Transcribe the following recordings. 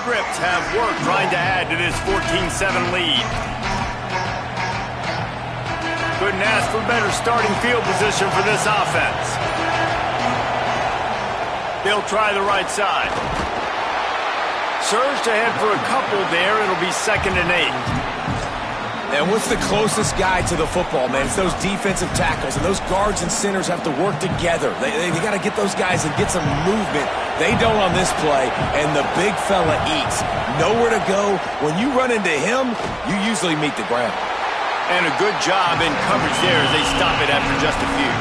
script have worked trying to add to this 14-7 lead. Couldn't ask for better starting field position for this offense. They'll try the right side. Surged ahead for a couple there. It'll be 2nd and 8. And what's the closest guy to the football, man? It's those defensive tackles, and those guards and centers have to work together. They got to get those guys and get some movement. They don't on this play, and the big fella eats. Nowhere to go. When you run into him, you usually meet the ground. And a good job in coverage there as they stop it after just a few.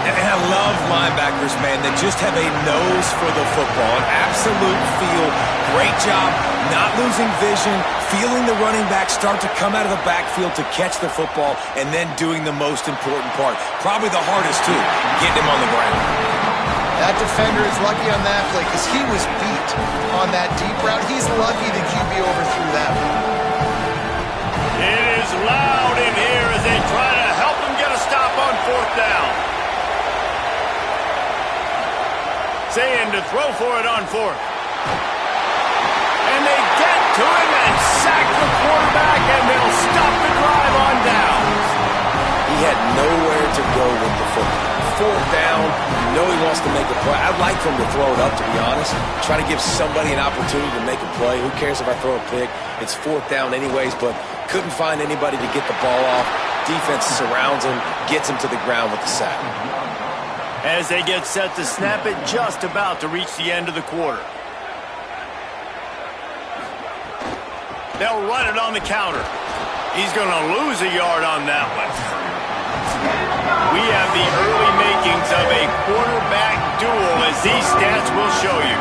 And I love linebackers, man, that just have a nose for the football, an absolute feel. Great job not losing vision, feeling the running back start to come out of the backfield to catch the football, and then doing the most important part. Probably the hardest, too, getting him on the ground. That defender is lucky on that play because he was beat on that deep route. He's lucky the QB overthrew that one. It is loud in here as they try to help him get a stop on 4th down. Saying to throw for it on 4th. And they get to him and sack the quarterback, and they'll stop the drive on downs. He had nowhere to go with the football. 4th down, you know he wants to make a play. I'd like for him to throw it up, to be honest. Try to give somebody an opportunity to make a play. Who cares if I throw a pick? It's 4th down anyways, but couldn't find anybody to get the ball off. Defense surrounds him, gets him to the ground with the sack. As they get set to snap it, just about to reach the end of the quarter. They'll run it on the counter. He's going to lose a yard on that one. We have the early makings of a quarterback duel, as these stats will show you.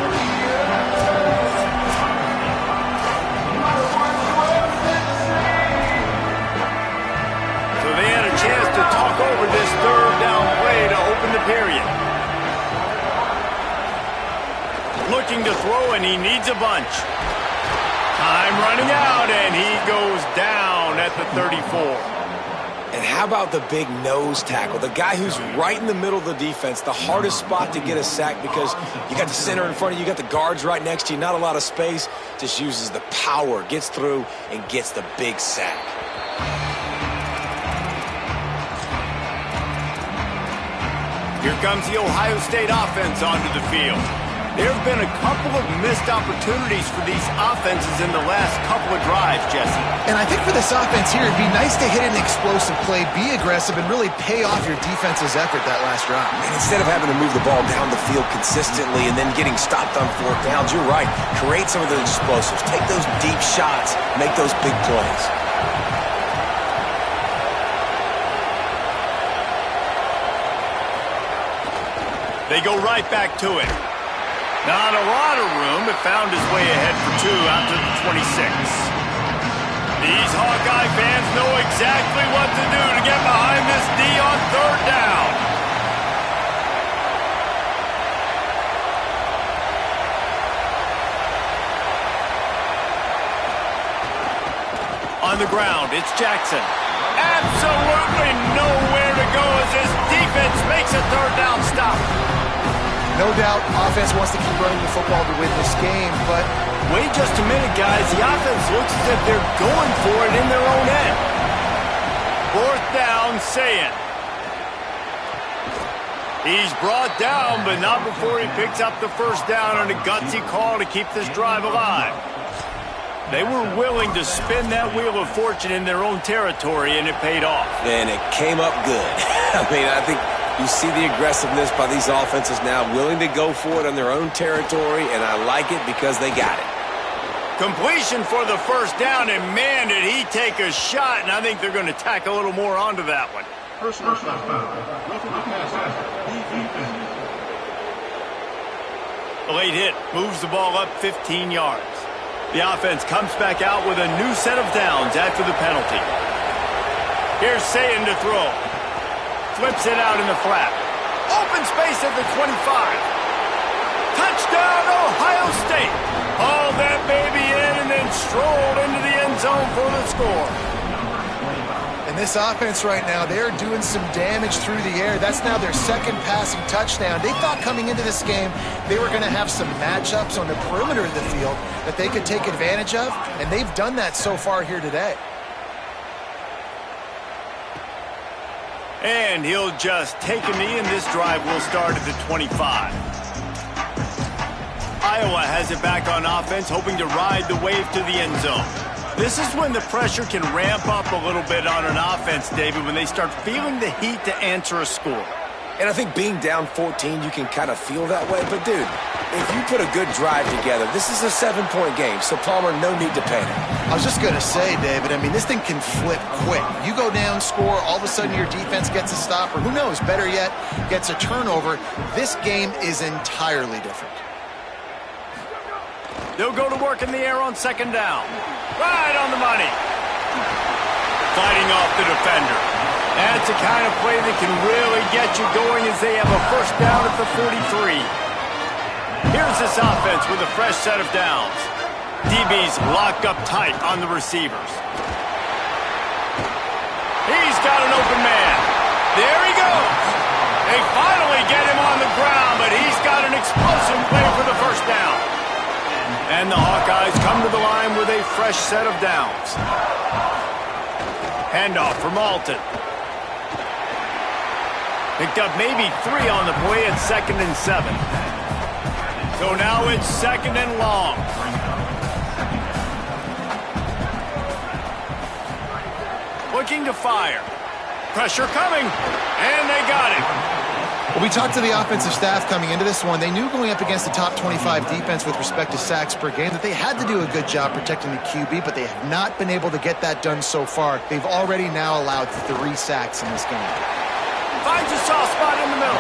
So they had a chance to talk over this 3rd down play to open the period. Looking to throw, and he needs a bunch. Time running out, and he goes down at the 34. And how about the big nose tackle? The guy who's right in the middle of the defense, the hardest spot to get a sack because you got the center in front of you, you got the guards right next to you, not a lot of space. Just uses the power, gets through, and gets the big sack. Here comes the Ohio State offense onto the field. There have been a couple of missed opportunities for these offenses in the last couple of drives, Jesse. And I think for this offense here, it'd be nice to hit an explosive play, be aggressive, and really pay off your defense's effort that last drive. And instead of having to move the ball down the field consistently and then getting stopped on 4th downs, you're right. Create some of those explosives. Take those deep shots. Make those big plays. They go right back to it. Not a lot of room, but found his way ahead for 2 out to the 26. These Hawkeye fans know exactly what to do to get behind this D on 3rd down. On the ground, it's Jackson. Absolutely nowhere to go as this defense makes a 3rd down stop. No doubt, offense wants to keep running the football to win this game, but... Wait just a minute, guys. The offense looks as if they're going for it in their own end. 4th down, Sayin. He's brought down, but not before he picks up the 1st down on a gutsy call to keep this drive alive. They were willing to spin that wheel of fortune in their own territory, and it paid off. And it came up good. I mean, I think you see the aggressiveness by these offenses now, willing to go for it on their own territory, and I like it because they got it. Completion for the 1st down, and man, did he take a shot, and I think they're going to tack a little more onto that one. Personal foul. The late hit moves the ball up 15 yards. The offense comes back out with a new set of downs after the penalty. Here's Sayin to throw. Flips it out in the flat. Open space at the 25. Touchdown, Ohio State. Hauled that baby in and then strolled into the end zone for the score. And This offense right now, they're doing some damage through the air. That's now their second passing touchdown. They thought coming into this game they were going to have some matchups on the perimeter of the field that they could take advantage of, and they've done that so far here today. And he'll just take a knee, and this drive will start at the 25. Iowa has it back on offense, hoping to ride the wave to the end zone. This is when the pressure can ramp up a little bit on an offense, David, when they start feeling the heat to answer a score. And I think being down 14, you can kind of feel that way. But, dude, if you put a good drive together, this is a 7-point game. So, Palmer, no need to panic. I was just going to say, David, I mean, this thing can flip quick. You go down, score, all of a sudden your defense gets a stop, or who knows, better yet, gets a turnover. This game is entirely different. They'll go to work in the air on second down. Right on the money. Fighting off the defender. That's the kind of play that can really get you going as they have a first down at the 43. Here's this offense with a fresh set of downs. DB's locked up tight on the receivers. He's got an open man. There he goes. They finally get him on the ground, but he's got an explosive play for the first down. And the Hawkeyes come to the line with a fresh set of downs. Handoff from Alton. Picked up maybe 3 on the play at 2nd and 7. So now it's 2nd and long. Looking to fire. Pressure coming. And they got it. Well, we talked to the offensive staff coming into this one. They knew going up against the top 25 defense with respect to sacks per game that they had to do a good job protecting the QB, but they have not been able to get that done so far. They've already now allowed 3 sacks in this game. Finds a soft spot in the middle.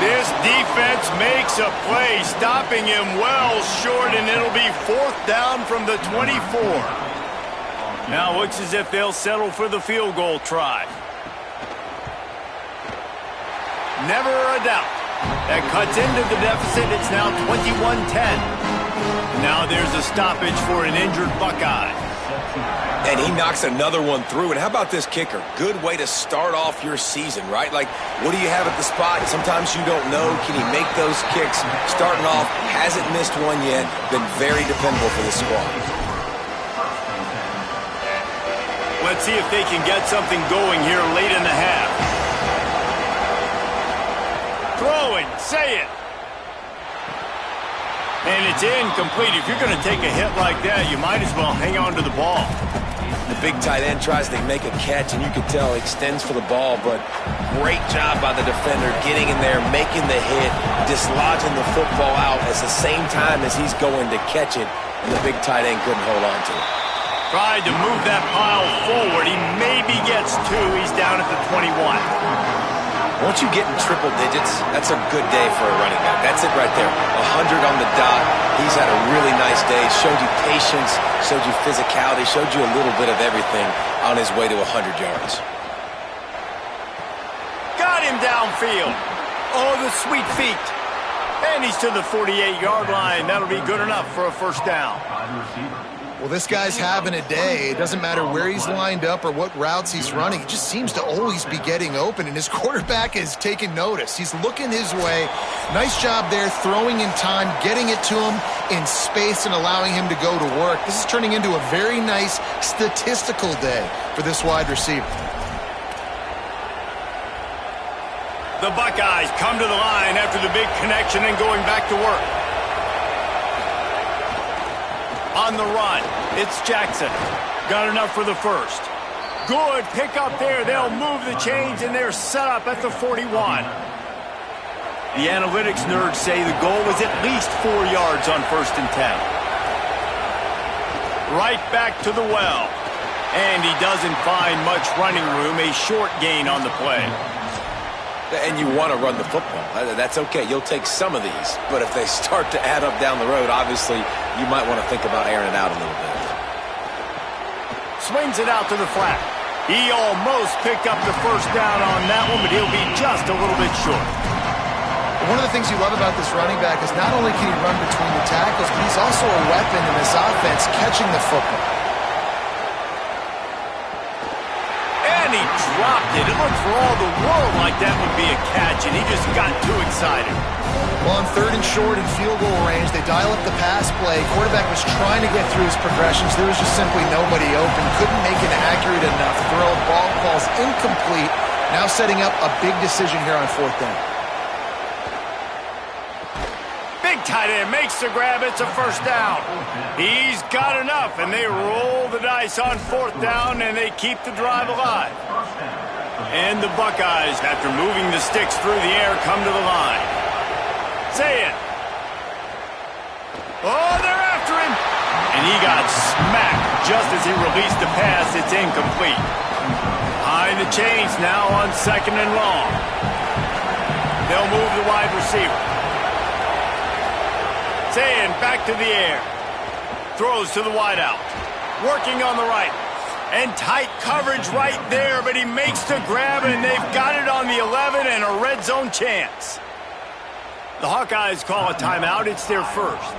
This defense makes a play, stopping him well short, and it'll be 4th down from the 24. Now looks as if they'll settle for the field goal try. Never a doubt. That cuts into the deficit. It's now 21-10. Now there's a stoppage for an injured Buckeye. And he knocks another one through. And how about this kicker? Good way to start off your season, right? Like, what do you have at the spot? Sometimes you don't know. Can he make those kicks? Starting off, hasn't missed one yet. Been very dependable for this squad. Let's see if they can get something going here late in the half. Throwing, say it. And it's incomplete. If you're going to take a hit like that, you might as well hang on to the ball. The big tight end tries to make a catch, and you can tell he extends for the ball, but great job by the defender getting in there, making the hit, dislodging the football out at the same time as he's going to catch it, and the big tight end couldn't hold on to it. Tried to move that pile forward. He maybe gets 2. He's down at the 21. Once you get in triple digits, that's a good day for a running back. That's it right there. 100 on the dot. He's had a really nice day. Showed you patience, showed you physicality, showed you a little bit of everything on his way to 100 yards. Got him downfield. Oh, the sweet feet. And he's to the 48-yard line. That'll be good enough for a first down. Well, this guy's having a day. It doesn't matter where he's lined up or what routes he's running. He just seems to always be getting open, and his quarterback is taking notice. He's looking his way. Nice job there, throwing in time, getting it to him in space and allowing him to go to work. This is turning into a very nice statistical day for this wide receiver. The Buckeyes come to the line after the big connection and going back to work. On the run, it's Jackson. Got enough for the first. Good pickup there. They'll move the chains, and they're set up at the 41. The analytics nerds say the goal was at least 4 yards on 1st and 10. Right back to the well. And he doesn't find much running room. A short gain on the play. And you want to run the football. That's okay. You'll take some of these. But if they start to add up down the road, obviously, you might want to think about airing it out a little bit. Swings it out to the flat. He almost picked up the first down on that one, but he'll be just a little bit short. One of the things you love about this running back is not only can he run between the tackles, but he's also a weapon in this offense catching the football. And he dropped it. It looked for all the world like that would be a catch, and he just got too excited. Well, on 3rd and short in field goal range, they dial up the pass play. Quarterback was trying to get through his progressions. There was just simply nobody open. Couldn't make an accurate enough throw. Ball falls incomplete. Now setting up a big decision here on 4th down. Big tight end makes the grab. It's a first down. He's got enough, and they roll the dice on 4th down, and they keep the drive alive. And the Buckeyes, after moving the sticks through the air, come to the line. Say it. Oh, they're after him. And he got smacked just as he released the pass. It's incomplete. Behind the chains now on 2nd and long. They'll move the wide receiver. Saying back to the air. Throws to the wideout. Working on the right. And tight coverage right there, but he makes the grab, and they've got it on the 11 and a red zone chance. The Hawkeyes call a timeout. It's their first.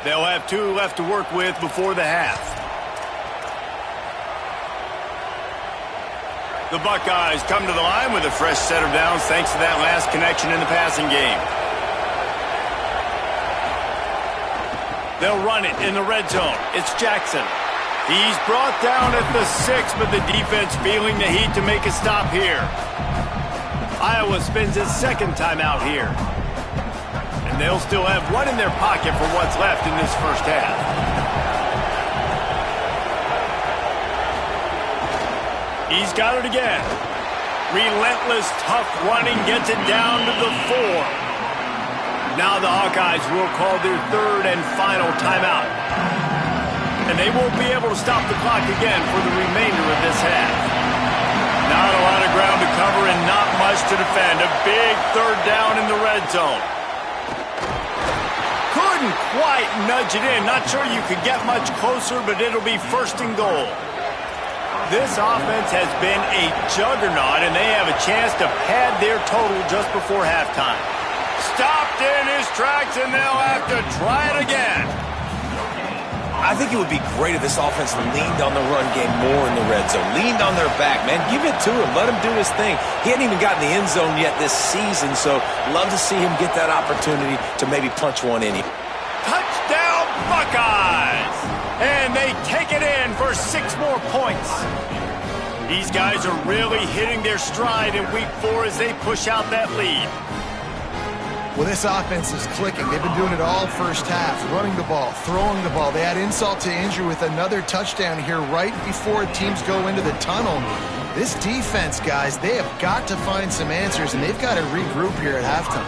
They'll have 2 left to work with before the half. The Buckeyes come to the line with a fresh set of downs thanks to that last connection in the passing game. They'll run it in the red zone. It's Jackson. He's brought down at the 6, but the defense feeling the heat to make a stop here. Iowa spends his 2nd timeout here. And they'll still have 1 in their pocket for what's left in this first half. He's got it again. Relentless, tough running gets it down to the 4. Now the Hawkeyes will call their 3rd and final timeout. And they won't be able to stop the clock again for the remainder of this half. Not a lot of ground to cover and not much to defend. A big 3rd down in the red zone. Couldn't quite nudge it in. Not sure you could get much closer, but it'll be 1st and goal. This offense has been a juggernaut, and they have a chance to pad their total just before halftime. Stopped in his tracks, and they'll have to try it again. I think it would be great if this offense leaned on the run game more in the red zone. Leaned on their back, man. Give it to him. Let him do his thing. He hadn't even gotten the end zone yet this season, so love to see him get that opportunity to maybe punch one in. Touchdown, Buckeyes! And they take it in for 6 more points. These guys are really hitting their stride in week 4 as they push out that lead. Well, this offense is clicking. They've been doing it all first half, running the ball, throwing the ball. They add insult to injury with another touchdown here right before teams go into the tunnel. This defense, guys, they have got to find some answers, and they've got to regroup here at halftime.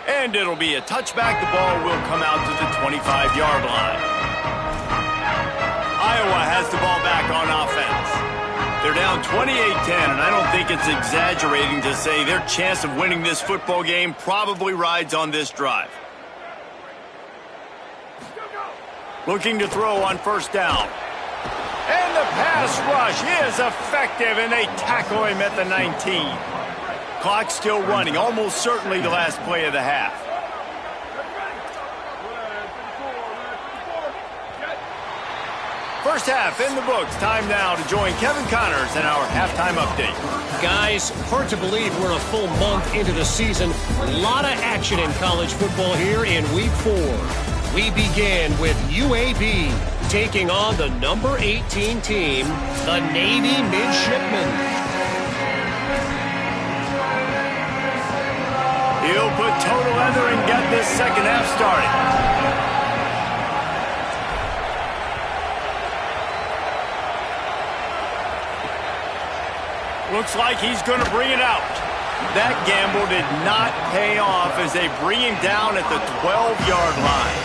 And it'll be a touchback. The ball will come out to the 25-yard line. Iowa has the ball back on offense. They're down 28-10, and I don't think it's exaggerating to say their chance of winning this football game probably rides on this drive. Looking to throw on 1st down. And the pass rush is effective, and they tackle him at the 19. Clock still running, almost certainly the last play of the half. First half in the books. Time now to join Kevin Connors in our halftime update. Guys, hard to believe we're a full month into the season. A lot of action in college football here in week 4. We begin with UAB taking on the number 18 team, the Navy Midshipmen. He'll put toe to leather and get this second half started. Looks like he's going to bring it out. That gamble did not pay off as they bring him down at the 12-yard line.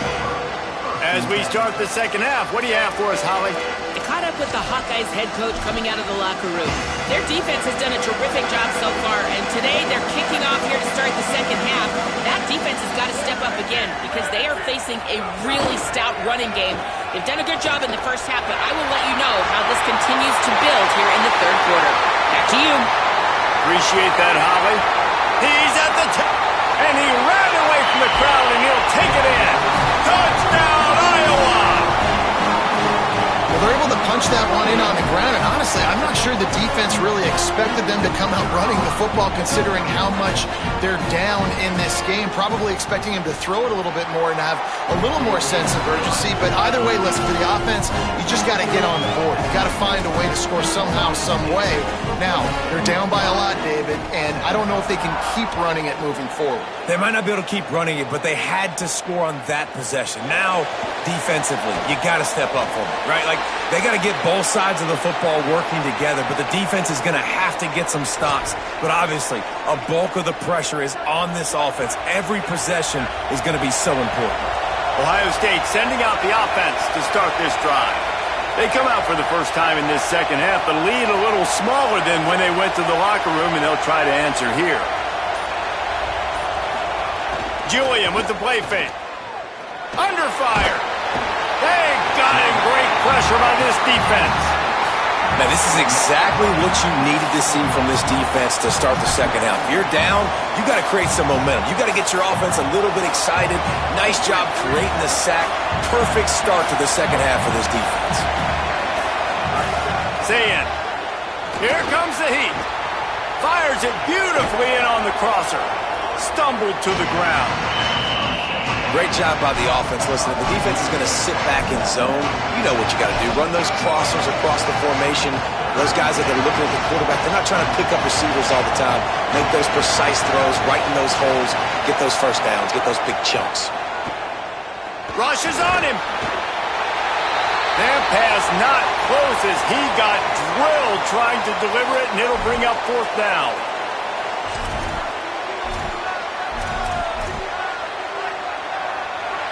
As we start the second half, what do you have for us, Holly? I caught up with the Hawkeyes head coach coming out of the locker room. Their defense has done a terrific job so far, and today they're kicking off here to start the second half. That defense has got to step up again because they are facing a really stout running game. They've done a good job in the first half, but I will let you know how this continues to build here in the third quarter. Back to you. Appreciate that, Holly. He's at the tip, and he ran away from from the crowd, and he'll take it in. Touchdown, Iowa! Well, they're able to punch that one in on the ground, and honestly, I'm not sure the defense really expected them to come out running the football considering how much they're down in this game. Probably expecting him to throw it a little bit more and have a little more sense of urgency. But either way, listen, for the offense, you just got to get on the board. You got to find a way to score somehow, some way. Now, they're down by a lot, David, and I don't know if they can keep running it moving forward. They might not be able to keep running it, but they had to score on that possession. Now, defensively, you got to step up for them, right? Like, they got to get both sides of the football working together, but the defense is going to have to get some stops. But obviously, a bulk of the pressure is on this offense. Every possession is going to be so important. Ohio State sending out the offense to start this drive. They come out for the first time in this second half, but lead a little smaller than when they went to the locker room, and they'll try to answer here. Julian with the play fake. Under fire. They got him. Great pressure by this defense. Now, this is exactly what you needed to see from this defense to start the second half. If you're down, you got to create some momentum. You got to get your offense a little bit excited. Nice job creating the sack. Perfect start to the second half for this defense. Sayin. Here comes the heat. Fires it beautifully in on the crosser. Stumbled to the ground. Great job by the offense. Listen, if the defense is going to sit back in zone, you know what you got to do. Run those crossers across the formation. Those guys that are looking at the quarterback, they're not trying to pick up receivers all the time. Make those precise throws, right in those holes, get those first downs, get those big chunks. Rush is on him. That pass not close as he got drilled trying to deliver it, and it'll bring up fourth down.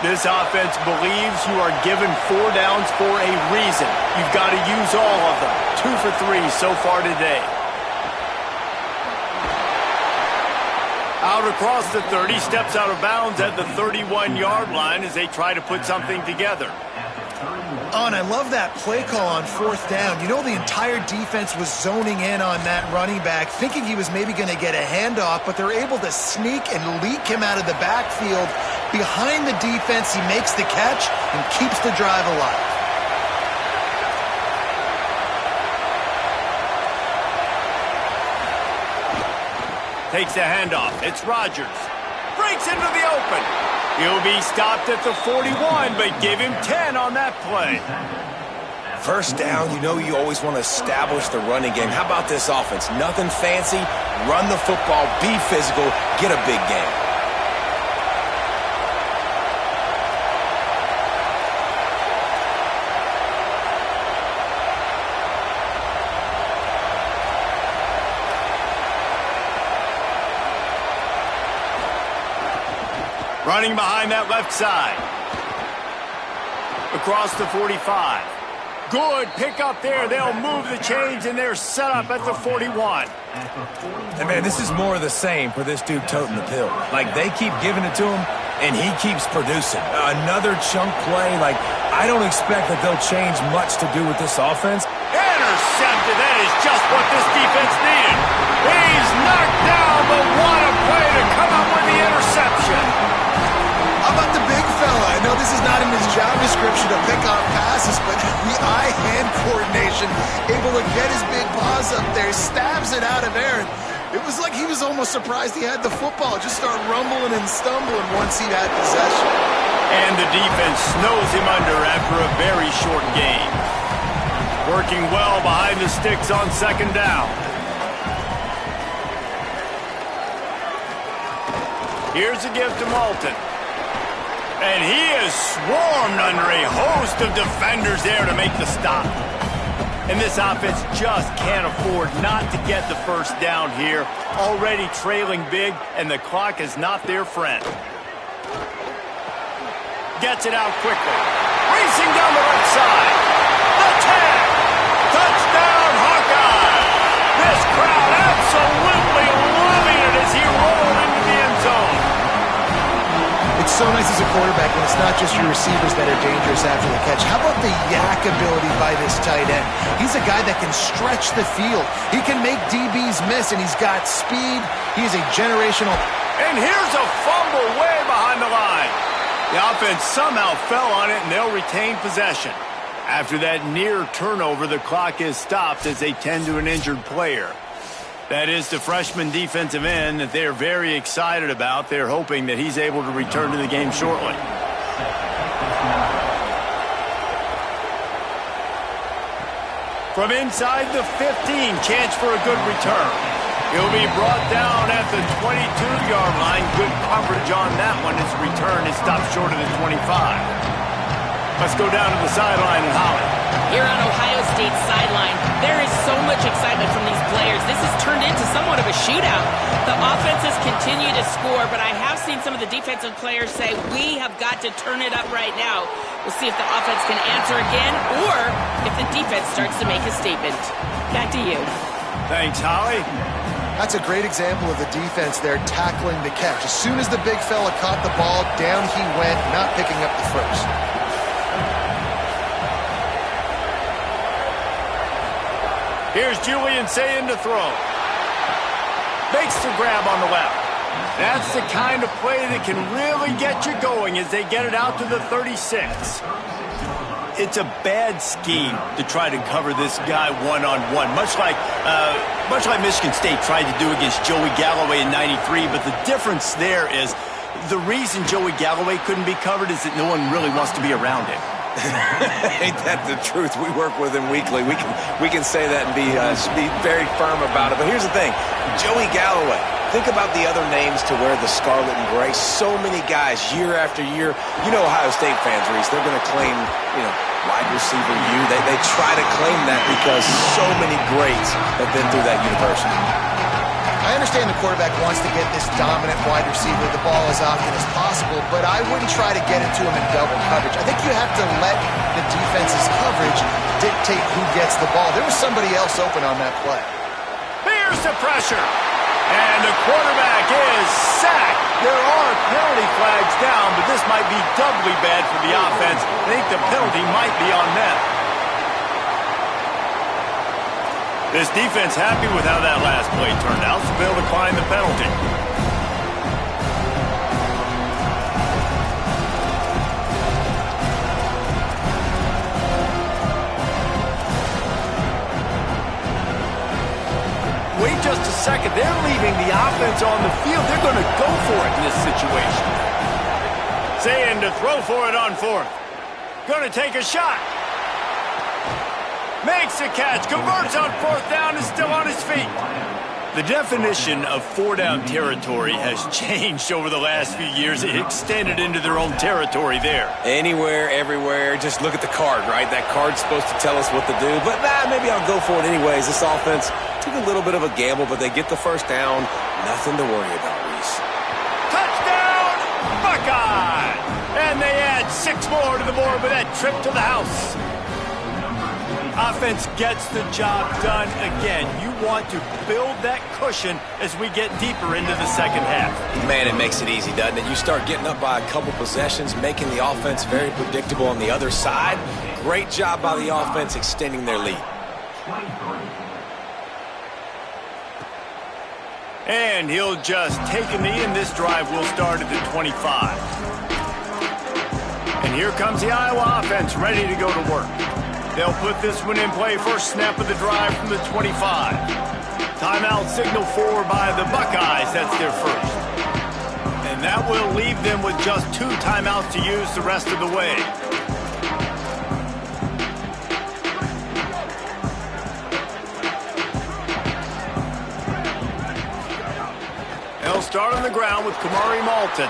This offense believes you are given 4 downs for a reason. You've got to use all of them. 2 for 3 so far today. Out across the 30, steps out of bounds at the 31-yard line as they try to put something together. And I love that play call on fourth down. You know, the entire defense was zoning in on that running back, thinking he was maybe going to get a handoff, but they're able to sneak and leak him out of the backfield. Behind the defense, he makes the catch and keeps the drive alive. Takes the handoff. It's Rodgers. Breaks into the open. He'll be stopped at the 41, but give him 10 on that play. First down, you know you always want to establish the running game. How about this offense? Nothing fancy. Run the football, be physical, get a big game. Running behind that left side. Across the 45. Good pick up there. They'll move the chains, and they're set up at the 41. And, man, this is more of the same for this dude toting the pill. Like, they keep giving it to him, and he keeps producing. Another chunk play. Like, I don't expect that they'll change much to do with this offense. Intercepted. That is just what this defense needed. He's knocked down, but what a play to come up with the interception. How about the big fella? I know this is not in his job description to pick off passes, but the eye-hand coordination, able to get his big paws up there, stabs it out of air. It was like he was almost surprised he had the football. Just start rumbling and stumbling once he had possession. And the defense snows him under after a very short game. Working well behind the sticks on second down. Here's a give to Malton. And he is swarmed under a host of defenders there to make the stop. And this offense just can't afford not to get the first down here. Already trailing big, and the clock is not their friend. Gets it out quickly. Racing down the left side. The 10. Touchdown, Hawkeye. This crowd absolutely loving it as he rolled into the end zone. It's so nice as a quarterback when it's not just your receivers that are dangerous after the catch. How about the yak ability by this tight end? He's a guy that can stretch the field. He can make DBs miss, and he's got speed. He's a generational And here's a fumble way behind the line. The offense somehow fell on it, and they'll retain possession. After that near turnover, the clock is stopped as they tend to an injured player. That is the freshman defensive end that they're very excited about. They're hoping that he's able to return to the game shortly. From inside the 15, chance for a good return. He'll be brought down at the 22-yard line. Good coverage on that one. His return is stopped short of the 25. Let's go down to the sideline and Holly. Here on Ohio State's sideline, there is so much excitement from these players. This has turned into somewhat of a shootout. The offenses continue to score, but I have seen some of the defensive players say, we have got to turn it up right now. We'll see if the offense can answer again or if the defense starts to make a statement. Back to you. Thanks, Holly. That's a great example of the defense there tackling the catch. As soon as the big fella caught the ball, down he went, not picking up the first. Here's Julian Sayin to throw. Makes the grab on the left. That's the kind of play that can really get you going as they get it out to the 36. It's a bad scheme to try to cover this guy one-on-one, much like Michigan State tried to do against Joey Galloway in '93. But the difference there is the reason Joey Galloway couldn't be covered is that no one really wants to be around him. Ain't that the truth? We work with him weekly. We can say that and be very firm about it. But here's the thing, Joey Galloway. Think about the other names to wear the scarlet and gray. So many guys, year after year. You know Ohio State fans, Reese, they're going to claim, wide receiver U. They try to claim that because so many greats have been through that university. I understand the quarterback wants to get this dominant wide receiver the ball as often as possible, but I wouldn't try to get it to him in double coverage. I think you have to let the defense's coverage dictate who gets the ball. There was somebody else open on that play. Here's the pressure. And the quarterback is sacked. There are penalty flags down, but this might be doubly bad for the offense. I think the penalty might be on them. This defense happy with how that last play turned out, so they'll decline the penalty. Wait just a second. They're leaving the offense on the field. They're going to go for it in this situation. Sayin to throw for it on fourth. Going to take a shot. Makes a catch. Converts on fourth down. Is still on his feet. The definition of four-down territory has changed over the last few years. It extended into their own territory there. Anywhere, everywhere. Just look at the card, right? That card's supposed to tell us what to do. But maybe I'll go for it anyways. This offense took a little bit of a gamble, but they get the first down. Nothing to worry about, Reese. Touchdown, Buckeye! And they add 6 more to the board with that trip to the house. Offense gets the job done again. You want to build that cushion as we get deeper into the second half. Man, it makes it easy, doesn't it? You start getting up by a couple possessions, making the offense very predictable on the other side. Great job by the offense extending their lead. And he'll just take a knee, and this drive will start at the 25. And here comes the Iowa offense ready to go to work. They'll put this one in play first snap of the drive from the 25. Timeout signal for by the Buckeyes. That's their first. And that will leave them with just 2 timeouts to use the rest of the way. They'll start on the ground with Kamari Malton.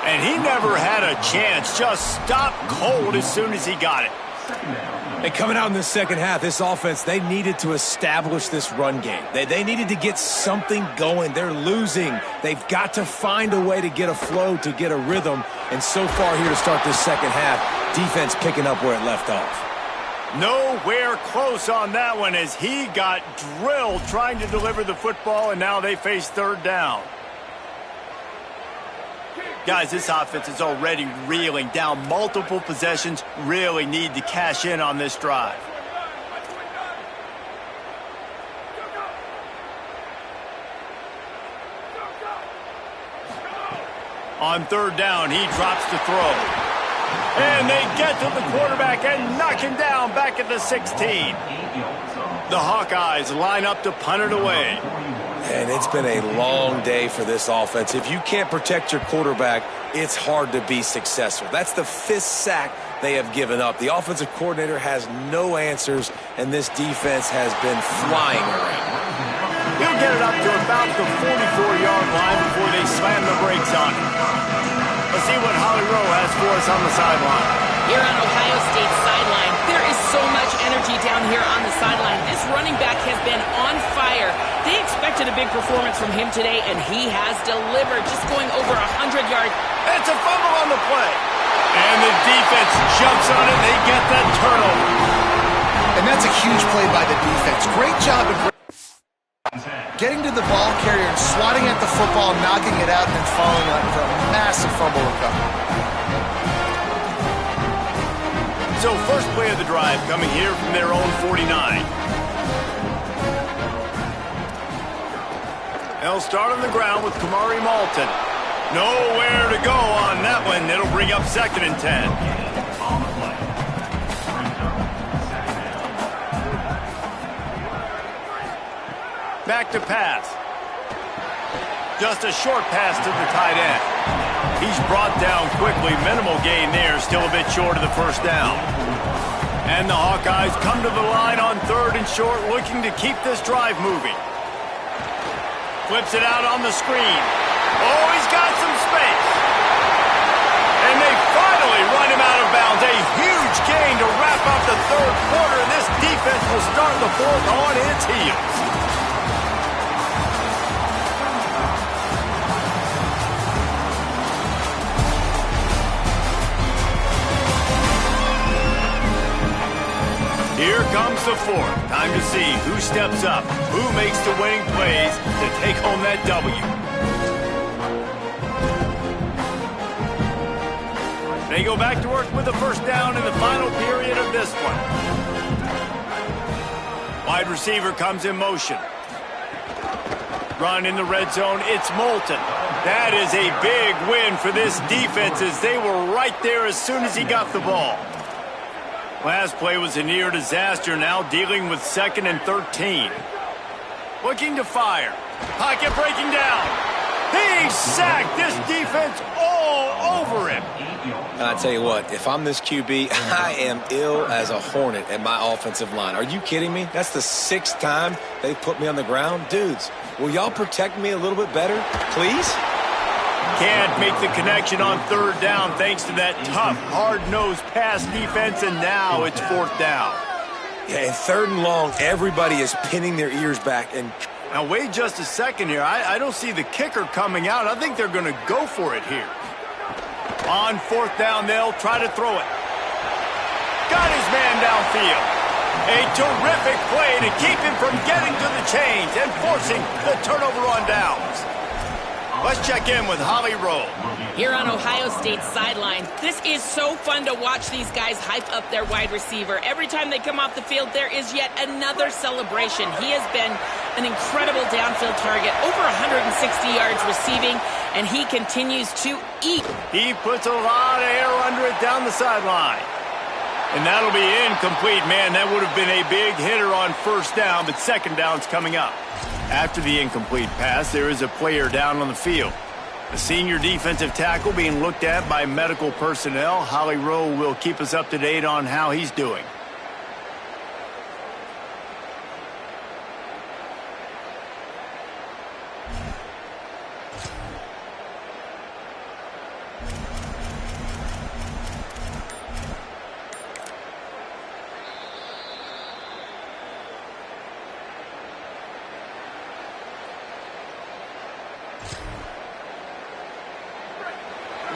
And he never had a chance. Just stopped cold as soon as he got it. And coming out in the second half, this offense, they needed to establish this run game. They needed to get something going. They're losing. They've got to find a way to get a flow, to get a rhythm. And so far here to start this second half, defense picking up where it left off. Nowhere close on that one as he got drilled trying to deliver the football, and now they face third down. Guys, this offense is already reeling down multiple possessions. Really need to cash in on this drive. On third down, he drops to throw. And they get to the quarterback and knock him down back at the 16. The Hawkeyes line up to punt it away. And it's been a long day for this offense. If you can't protect your quarterback, it's hard to be successful. That's the 5th sack they have given up. The offensive coordinator has no answers, and this defense has been flying around. He'll get it up to about the 44-yard line before they slam the brakes on it. Let's see what Holly Rowe has for us on the sideline. Here on Ohio State's sideline, there is so much energy down here on the sideline. This running back has been on fire. They expected a big performance from him today, and he has delivered, just going over 100 yards. It's a fumble on the play. And the defense jumps on it. They get that turnover. And that's a huge play by the defense. Great job of getting to the ball carrier and swatting at the football, knocking it out, and then following up for a massive fumble recovery. So first play of the drive coming here from their own 49. They'll start on the ground with Kamari Malton. Nowhere to go on that one. It'll bring up 2nd and 10. Back to pass. Just a short pass to the tight end. He's brought down quickly. Minimal gain there. Still a bit short of the first down. And the Hawkeyes come to the line on 3rd and short, looking to keep this drive moving. Flips it out on the screen. Oh, he's got some space. And they finally run him out of bounds. A huge gain to wrap up the 3rd quarter. This defense will start the 4th on its heels. Here comes the 4th. Time to see who steps up, who makes the winning plays to take home that W. They go back to work with the first down in the final period of this one. Wide receiver comes in motion. Run in the red zone. It's Moulton. That is a big win for this defense as they were right there as soon as he got the ball. Last play was a near disaster, now dealing with 2nd and 13. Looking to fire. Pocket breaking down. He's sacked. This defense all over him. And I tell you what, if I'm this QB, I am ill as a hornet at my offensive line. Are you kidding me? That's the 6th time they've put me on the ground. Dudes, will y'all protect me a little bit better, please? Can't make the connection on 3rd down thanks to that tough, hard-nosed pass defense, and now it's 4th down. Yeah, and 3rd and long, everybody is pinning their ears back. And now wait just a second here. I don't see the kicker coming out. I think they're going to go for it here. On 4th down, they'll try to throw it. Got his man downfield. A terrific play to keep him from getting to the chains and forcing the turnover on downs. Let's check in with Holly Rowe. Here on Ohio State's sideline, this is so fun to watch these guys hype up their wide receiver. Every time they come off the field, there is yet another celebration. He has been an incredible downfield target, over 160 yards receiving, and he continues to eat. He puts a lot of air under it down the sideline. And that'll be incomplete. Man, that would have been a big hitter on 1st down, but 2nd down's coming up. After the incomplete pass, there is a player down on the field. A senior defensive tackle being looked at by medical personnel. Holly Rowe will keep us up to date on how he's doing.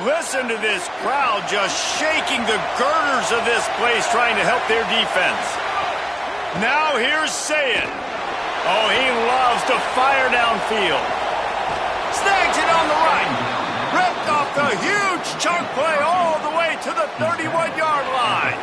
Listen to this crowd just shaking the girders of this place trying to help their defense. Now here's Sayin. Oh, he loves to fire downfield. Snags it on the right. Ripped off the huge chunk play all the way to the 31-yard line.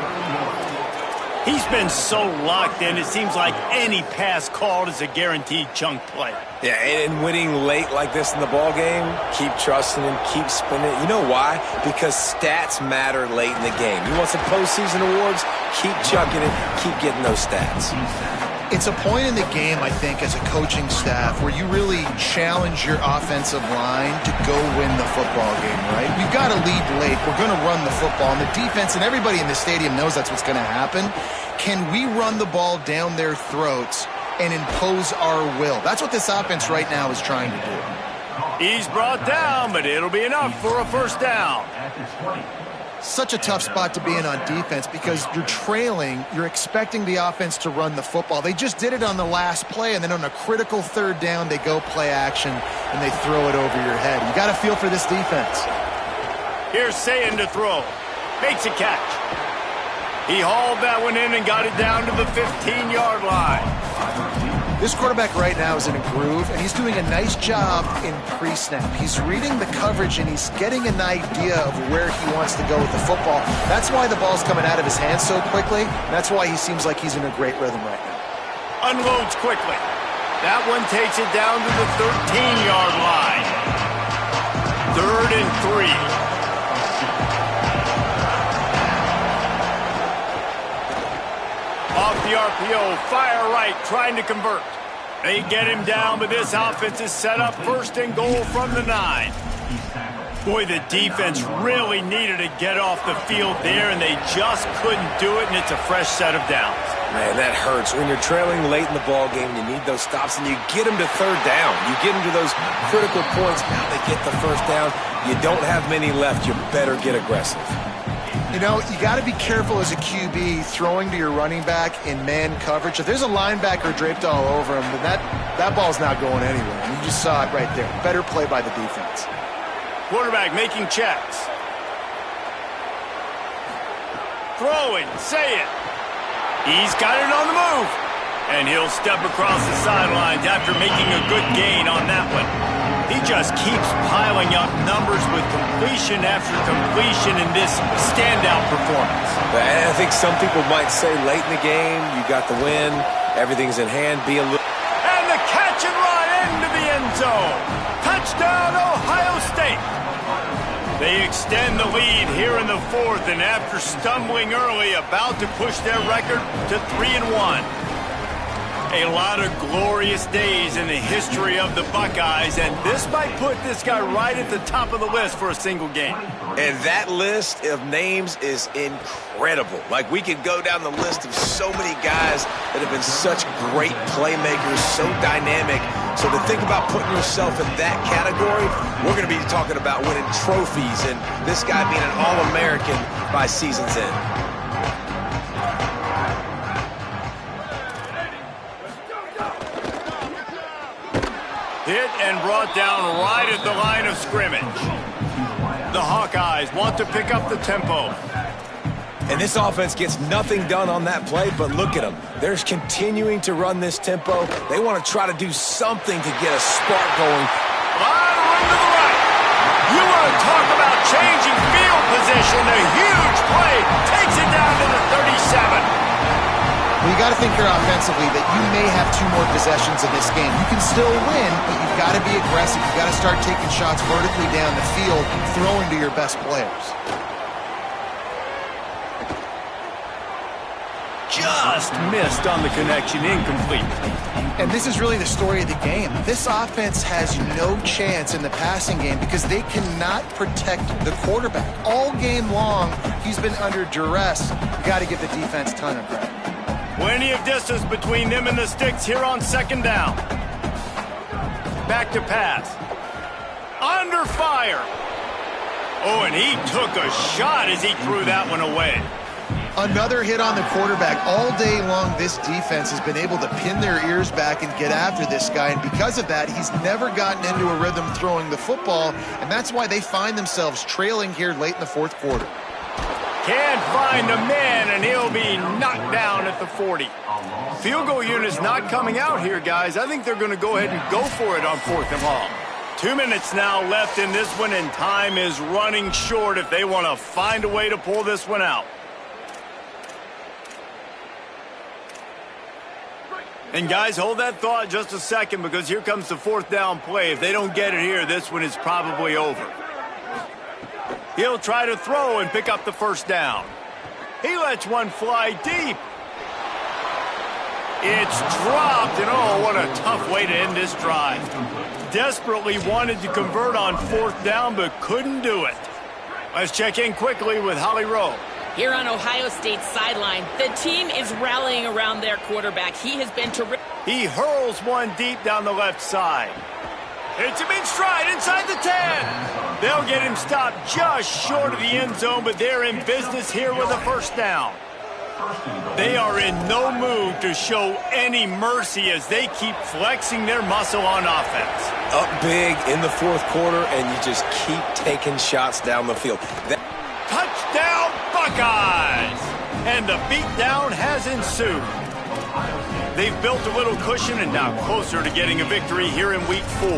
He's been so locked in, it seems like any pass called is a guaranteed chunk play. Yeah, and winning late like this in the ball game, keep trusting him, keep spinning. You know why? Because stats matter late in the game. You want some postseason awards? Keep chucking it, keep getting those stats. It's a point in the game, I think, as a coaching staff where you really challenge your offensive line to go win the football game, right? We've got to lead late. We're going to run the football. And the defense and everybody in the stadium knows that's what's going to happen. Can we run the ball down their throats and impose our will? That's what this offense right now is trying to do. He's brought down, but it'll be enough for a first down. Such a tough spot to be in on defense because you're trailing, you're expecting the offense to run the football. They just did it on the last play, and then on a critical third down, they go play action, and they throw it over your head. You got to feel for this defense. Here's Sayin to throw. Makes a catch. He hauled that one in and got it down to the 15-yard line. This quarterback right now is in a groove, and he's doing a nice job in pre-snap. He's reading the coverage, and he's getting an idea of where he wants to go with the football. That's why the ball's coming out of his hands so quickly. That's why he seems like he's in a great rhythm right now. Unloads quickly. That one takes it down to the 13-yard line. 3rd and 3. Off the RPO, fire right, trying to convert. They get him down, but this offense is set up 1st and goal from the 9. Boy, the defense really needed to get off the field there, and they just couldn't do it, and it's a fresh set of downs. Man, that hurts. When you're trailing late in the ball game, you need those stops, and you get them to 3rd down. You get them to those critical points. Now they get the 1st down. You don't have many left. You better get aggressive. You know, you got to be careful as a QB throwing to your running back in man coverage. If there's a linebacker draped all over him, then that ball's not going anywhere. And you just saw it right there. Better play by the defense. Quarterback making checks. Throwing, say it. He's got it on the move. And he'll step across the sidelines after making a good gain on that one. He just keeps piling up numbers with completion after completion in this standout performance. I think some people might say late in the game, you got the win, everything's in hand, be a little... And the catch and run into the end zone. Touchdown, Ohio State. They extend the lead here in the 4th, and after stumbling early, about to push their record to 3-1. A lot of glorious days in the history of the Buckeyes, and this might put this guy right at the top of the list for a single game. And that list of names is incredible. Like, we could go down the list of so many guys that have been such great playmakers, so dynamic. So to think about putting yourself in that category, we're going to be talking about winning trophies and this guy being an All-American by season's end. Hit and brought down right at the line of scrimmage. The Hawkeyes want to pick up the tempo. And this offense gets nothing done on that play, but look at them. They're continuing to run this tempo. They want to try to do something to get a spark going. Line run to the right. You want to talk about changing field position. A huge play takes it down to the 37. Well, you got to think here offensively that you may have 2 more possessions in this game. You can still win, but you've got to be aggressive. You've got to start taking shots vertically down the field, throwing to your best players. Just missed on the connection, incomplete. And this is really the story of the game. This offense has no chance in the passing game because they cannot protect the quarterback. All game long, he's been under duress. You got to give the defense a ton of credit. Plenty of distance between them and the sticks here on 2nd down. Back to pass. Under fire. Oh, and he took a shot as he threw that one away. Another hit on the quarterback. All day long, this defense has been able to pin their ears back and get after this guy, and because of that, he's never gotten into a rhythm throwing the football, and that's why they find themselves trailing here late in the 4th quarter. Can't find a man, and he'll be knocked down at the 40. Field goal unit's not coming out here, guys. I think they're going to go ahead and go for it on 4th and long. 2 minutes now left in this one, and time is running short if they want to find a way to pull this one out. And guys, hold that thought just a second because here comes the fourth down play. If they don't get it here, this one is probably over. He'll try to throw and pick up the first down. He lets one fly deep. It's dropped, and oh, what a tough way to end this drive. Desperately wanted to convert on fourth down, but couldn't do it. Let's check in quickly with Holly Rowe. Here on Ohio State's sideline, the team is rallying around their quarterback. He has been terrific. He hurls one deep down the left side. Hits him in stride inside the 10. They'll get him stopped just short of the end zone, but they're in business here with a first down. They are in no mood to show any mercy as they keep flexing their muscle on offense. Up big in the fourth quarter, and you just keep taking shots down the field. Touchdown, Buckeyes! And the beatdown has ensued. They've built a little cushion and now closer to getting a victory here in Week 4.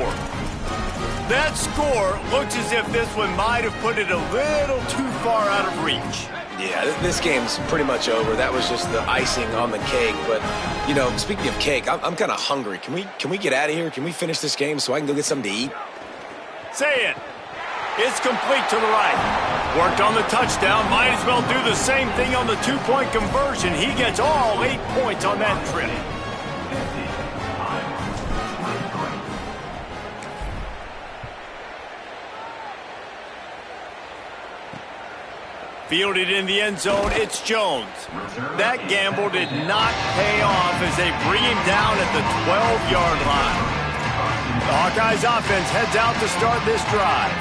That score looks as if this one might have put it a little too far out of reach. Yeah, this game's pretty much over. That was just the icing on the cake. But, you know, speaking of cake, I'm kind of hungry. Can we get out of here? Can we finish this game so I can go get something to eat? Say it. It's complete to the right. Worked on the touchdown. Might as well do the same thing on the two-point conversion. He gets all 8 points on that trip. Fielded in the end zone, it's Jones. That gamble did not pay off as they bring him down at the 12-yard line. The Hawkeyes offense heads out to start this drive.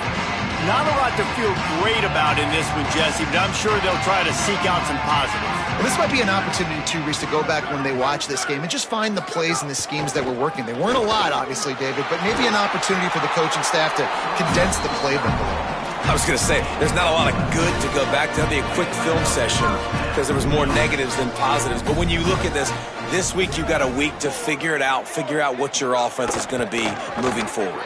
Not a lot to feel great about in this one, Jesse, but I'm sure they'll try to seek out some positives. Well, this might be an opportunity, too, Reese, to go back when they watch this game and just find the plays and the schemes that were working. They weren't a lot, obviously, David, but maybe an opportunity for the coaching staff to condense the playbook a little. I was going to say, there's not a lot of good to go back to. That'd be a quick film session because there was more negatives than positives. But when you look at this week you've got a week to figure it out, figure out what your offense is going to be moving forward.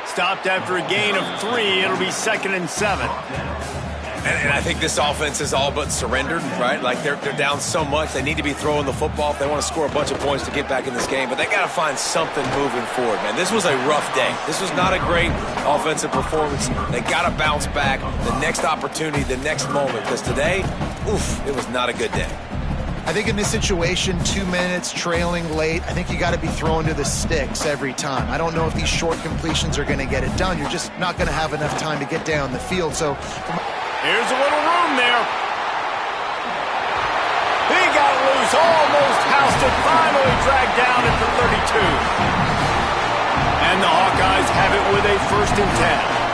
Stopped after a gain of 3. It'll be 2nd and 7. And I think this offense is all but surrendered, right? Like they're down so much, they need to be throwing the football if they want to score a bunch of points to get back in this game. But they got to find something moving forward, man. This was a rough day. This was not a great offensive performance. They got to bounce back the next opportunity, the next moment. Because today, it was not a good day. I think in this situation, 2 minutes, trailing late, I think you got to be throwing to the sticks every time. I don't know if these short completions are going to get it done. You're just not going to have enough time to get down the field. So here's a little room there. He got loose, almost housed it, finally dragged down at the 32. And the Hawkeyes have it with a 1st and 10.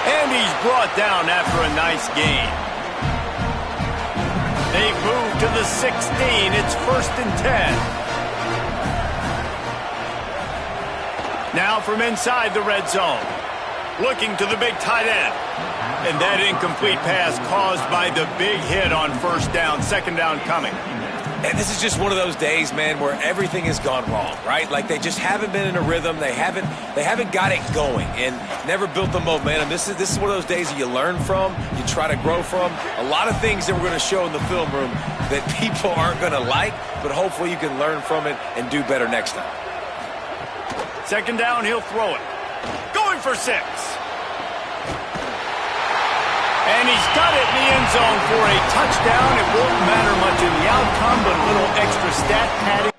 And he's brought down after a nice gain. They move to the 16. It's 1st and 10. Now from inside the red zone. Looking to the big tight end. And that incomplete pass caused by the big hit on 1st down, 2nd down coming. And this is just one of those days, man, where everything has gone wrong, right? Like they just haven't been in a rhythm. They haven't got it going and never built the momentum. This is one of those days that you learn from, you try to grow from. A lot of things that we're going to show in the film room that people aren't going to like, but hopefully you can learn from it and do better next time. 2nd down, he'll throw it. Going for 6. And he's got it in the end zone for a touchdown. It won't matter much in the outcome, but a little extra stat padding.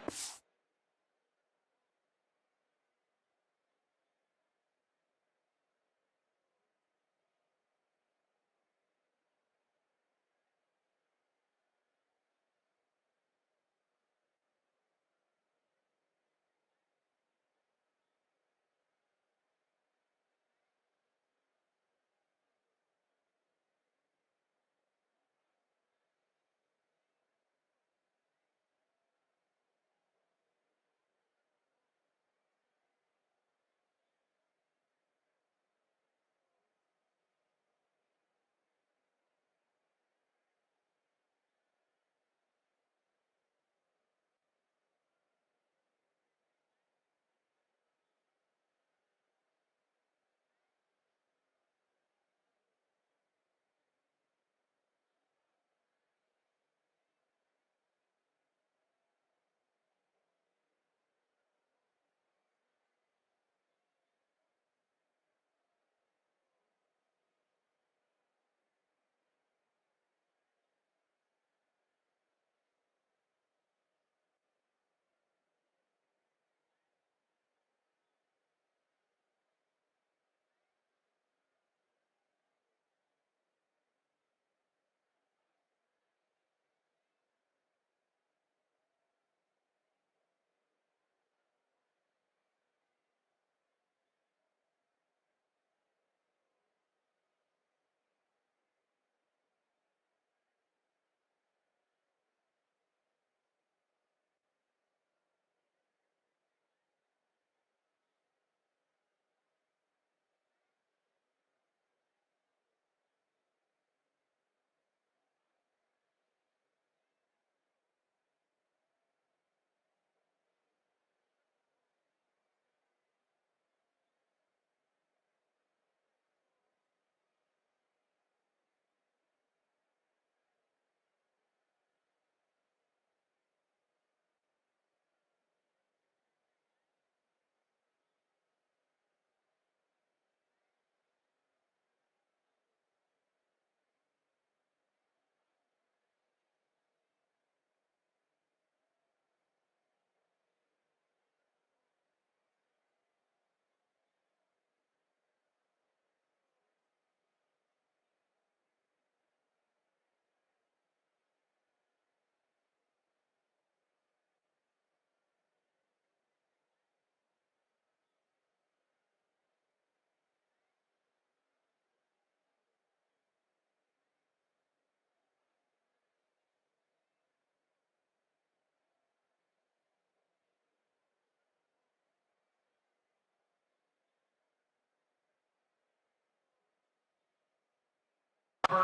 And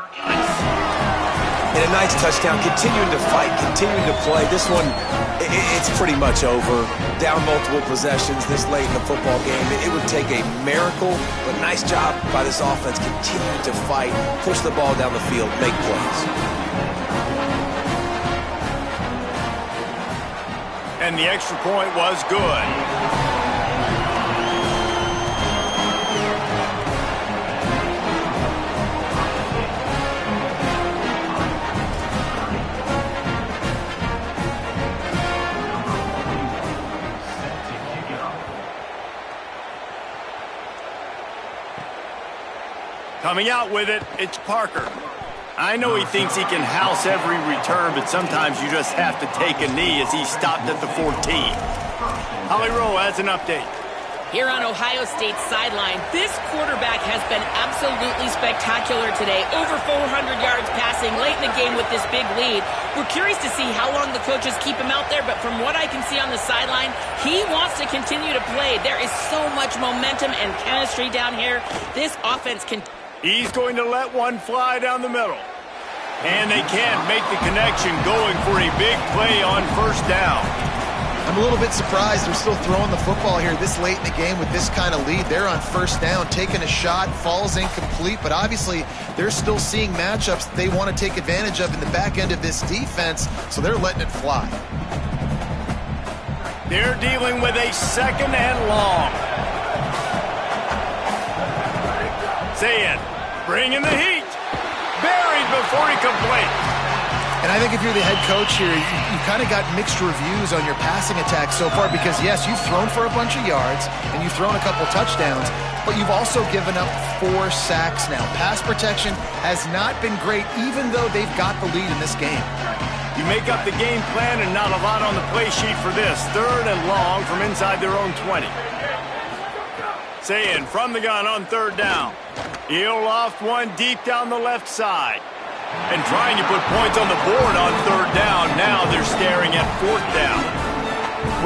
a nice touchdown, continuing to fight, continuing to play. This one, it's pretty much over. Down multiple possessions this late in the football game. It would take a miracle, but nice job by this offense continuing to fight, push the ball down the field, make plays. And the extra point was good. Coming out with it, it's Parker. I know he thinks he can house every return, but sometimes you just have to take a knee as he stopped at the 14. Holly Rowe has an update. Here on Ohio State's sideline, this quarterback has been absolutely spectacular today. Over 400 yards passing late in the game with this big lead. We're curious to see how long the coaches keep him out there, but from what I can see on the sideline, he wants to continue to play. There is so much momentum and chemistry down here. This offense can... He's going to let one fly down the middle. And they can't make the connection, going for a big play on first down. I'm a little bit surprised they're still throwing the football here this late in the game with this kind of lead. They're on first down, taking a shot, falls incomplete, but obviously they're still seeing matchups that they want to take advantage of in the back end of this defense, so they're letting it fly. They're dealing with a second and long. Saying, bringing the heat. Buried before he completes. And I think if you're the head coach here, you kind of got mixed reviews on your passing attack so far because, yes, you've thrown for a bunch of yards and you've thrown a couple touchdowns, but you've also given up 4 sacks now. Pass protection has not been great, even though they've got the lead in this game. You make up the game plan and not a lot on the play sheet for this. Third and long from inside their own 20. Saying from the gun on third down. He'll loft one deep down the left side. And trying to put points on the board on third down. Now they're staring at fourth down.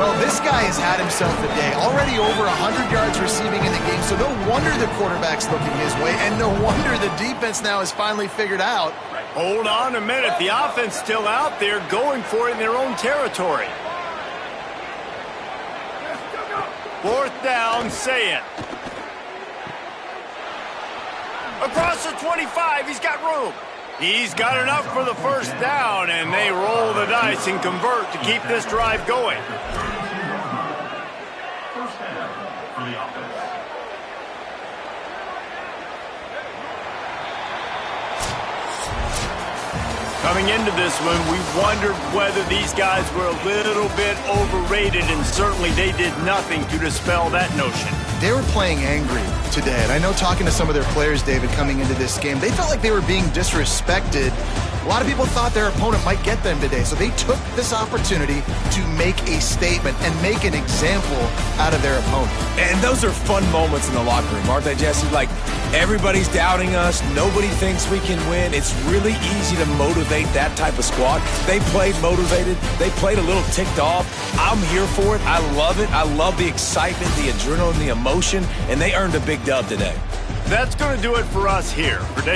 Well, this guy has had himself a day. Already over 100 yards receiving in the game, so no wonder the quarterback's looking his way, and no wonder the defense now has finally figured out. Hold on a minute. The offense still out there going for it in their own territory. Fourth down, Saying. Across the 25, he's got room. He's got enough for the first down, and they roll the dice and convert to keep this drive going. Coming into this one, we wondered whether these guys were a little bit overrated, and certainly they did nothing to dispel that notion. They were playing angry today, and I know talking to some of their players, David, coming into this game, they felt like they were being disrespected. A lot of people thought their opponent might get them today, so they took this opportunity to make a statement and make an example out of their opponent. And those are fun moments in the locker room, aren't they, Jesse? Like, everybody's doubting us. Nobody thinks we can win. It's really easy to motivate that type of squad. They played motivated. They played a little ticked off. I'm here for it. I love it. I love the excitement, the adrenaline, the emotion, and they earned a big dub today. That's going to do it for us here. For David